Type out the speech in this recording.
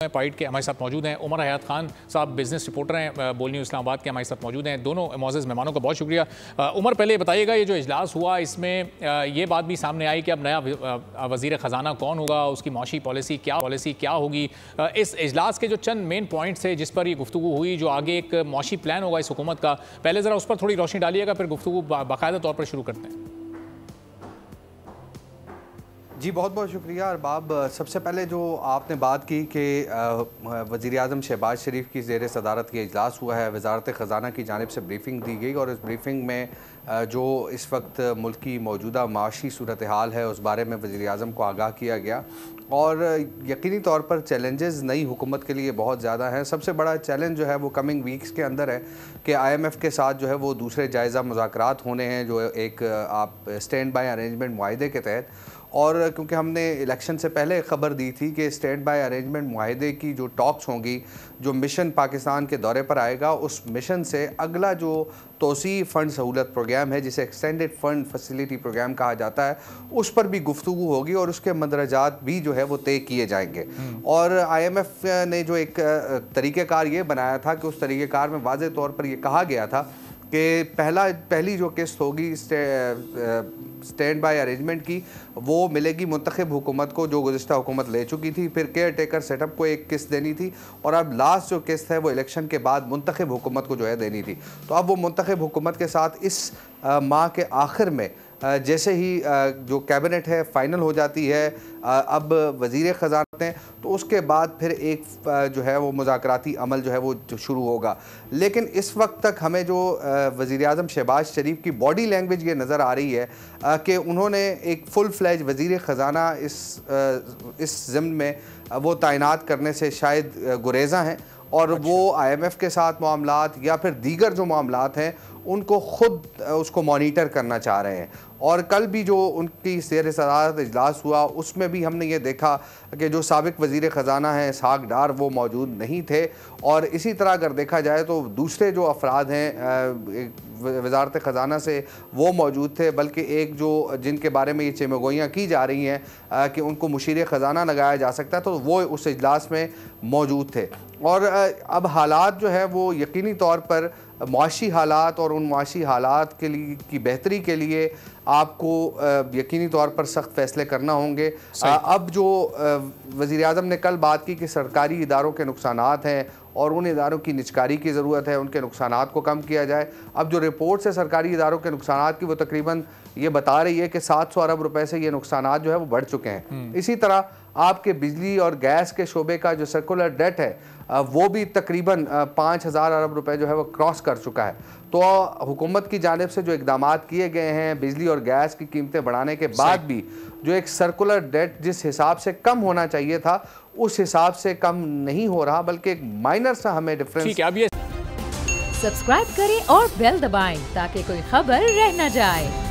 Point के हमारे साथ मौजूद हैं उमर हयात खान साहब, बिजनेस रिपोर्टर हैं, बोल न्यूज़ इस्लामाबाद के हमारे साथ मौजूद हैं। दोनों मौजूद मेहमानों का बहुत शुक्रिया। उमर, पहले बताइएगा ये जो इजलास हुआ इसमें ये बात भी सामने आई कि अब नया वज़ीर ख़जाना कौन होगा, उसकी माशी पॉलिसी क्या होगी। इस इजलास के जो चंद मेन पॉइंट्स है जिस पर ये गुफ्तगू हुई, जो आगे एक माशी प्लान होगा इस हुकूमत का, पहले ज़रा उस पर थोड़ी रोशनी डालिएगा, फिर गुफ्तगू बाकायदा तौर पर शुरू करते हैं। जी बहुत बहुत शुक्रिया अरबाब। सबसे पहले जो आपने बात की कि वज़ीर-ए-आज़म शहबाज शरीफ की ज़ेर सदारत ये इजलास हुआ है, वज़ारत ख़जाना की जानिब से ब्रीफिंग दी गई और इस ब्रीफिंग में जो इस वक्त मुल्क की मौजूदा माशी सूरत हाल है उस बारे में वज़ीर-ए-आज़म को आगाह किया गया। और यकीनी तौर पर चैलेंजेस नई हुकूमत के लिए बहुत ज़्यादा हैं। सबसे बड़ा चैलेंज जो है वो कमिंग वीक्स के अंदर है कि IMF के साथ जो है वो दूसरे जायज़ा मुज़ाकरात होने हैं, जो एक आप स्टैंड बाय अरेंजमेंट मुआहदे के तहत। और क्योंकि हमने इलेक्शन से पहले खबर दी थी कि स्टैंड बाय अरेंजमेंट मुआहदे की जो टॉक्स होंगी, जो मिशन पाकिस्तान के दौरे पर आएगा, उस मिशन से अगला जो तोसी फ़ंड सहूलत प्रोग्राम है जिसे एक्सटेंडेड फ़ंड फैसिलिटी प्रोग्राम कहा जाता है, उस पर भी गुफ्तगू होगी और उसके मंदरजात भी जो है वो तय किए जाएंगे। और IMF ने जो एक तरीक़ेकार ये बनाया था कि उस तरीक़ेकार में वाज़ेह तौर पर यह कहा गया था कि पहली जो किस्त होगी स्टैंड बाय अरेंजमेंट की, वो मिलेगी मुंतखब हुकूमत को जो गुज़िश्ता हुकूमत ले चुकी थी। फिर केयर टेकर सेटअप को एक किस्त देनी थी और अब लास्ट जो किस्त है वो इलेक्शन के बाद मुंतखब हुकूमत को जो है देनी थी। तो अब वो मुंतखब हुकूमत के साथ इस माह के आखिर में जैसे ही जो कैबिनेट है फ़ाइनल हो जाती है, अब वज़ीर ख़जाना हैं, तो उसके बाद फिर एक जो है वो मुज़ाकराती अमल जो है वो शुरू होगा। लेकिन इस वक्त तक हमें जो वज़ीर-ए-आज़म शहबाज शरीफ की बॉडी लैंग्वेज ये नज़र आ रही है कि उन्होंने एक फुल फ्लैज वज़ीर ख़जाना इस ज़िम्न में वो तैनात करने से शायद गुरेज़ा हैं और वो IMF के साथ मामलात या फिर दीगर जो मामलात हैं उनको ख़ुद उसको मॉनिटर करना चाह रहे हैं। और कल भी जो उनकी ज़ेर सदारत इजलास हुआ उसमें भी हमने ये देखा कि जो साबिक़ वज़ीर ख़जाना हैं इसहाक़ डार वो मौजूद नहीं थे। और इसी तरह अगर देखा जाए तो दूसरे जो अफराद हैं वज़ारत ख़जाना से वो मौजूद थे, बल्कि एक जो जिनके बारे में ये चेमगोइयाँ की जा रही हैं कि उनको मुशीर ख़जाना लगाया जा सकता है, तो वो उस इजलास में मौजूद थे। और अब हालात जो है वो यकीनी तौर पर मुआशी हालात और उन मुआशी हालात के लिए की बेहतरी के लिए आपको यकीनी तौर पर सख्त फ़ैसले करना होंगे। अब जो वज़ीर-ए-आज़म ने कल बात की कि सरकारी इदारों के नुकसानात हैं और उन इदारों की निजकारी की ज़रूरत है, उनके नुकसानात को कम किया जाए। अब जो रिपोर्ट्स है सरकारी इदारों के नुकसानात की, वो तकरीबन ये बता रही है कि 700 अरब रुपए से ये नुकसानात जो है वो बढ़ चुके हैं। इसी तरह आपके बिजली और गैस के शोबे का जो सर्कुलर डेट है वो भी तकरीबन 5000 अरब रुपए जो है वो क्रॉस कर चुका है। तो हुकूमत की जानिब से जो इक़दामात किए गए हैं बिजली और गैस की कीमतें बढ़ाने के बाद भी जो एक सर्कुलर डेट जिस हिसाब से कम होना चाहिए था उस हिसाब से कम नहीं हो रहा, बल्कि एक माइनर सा हमें डिफरेंस। सब्सक्राइब करें और बेल दबाएं ताकि कोई खबर रह न जाए।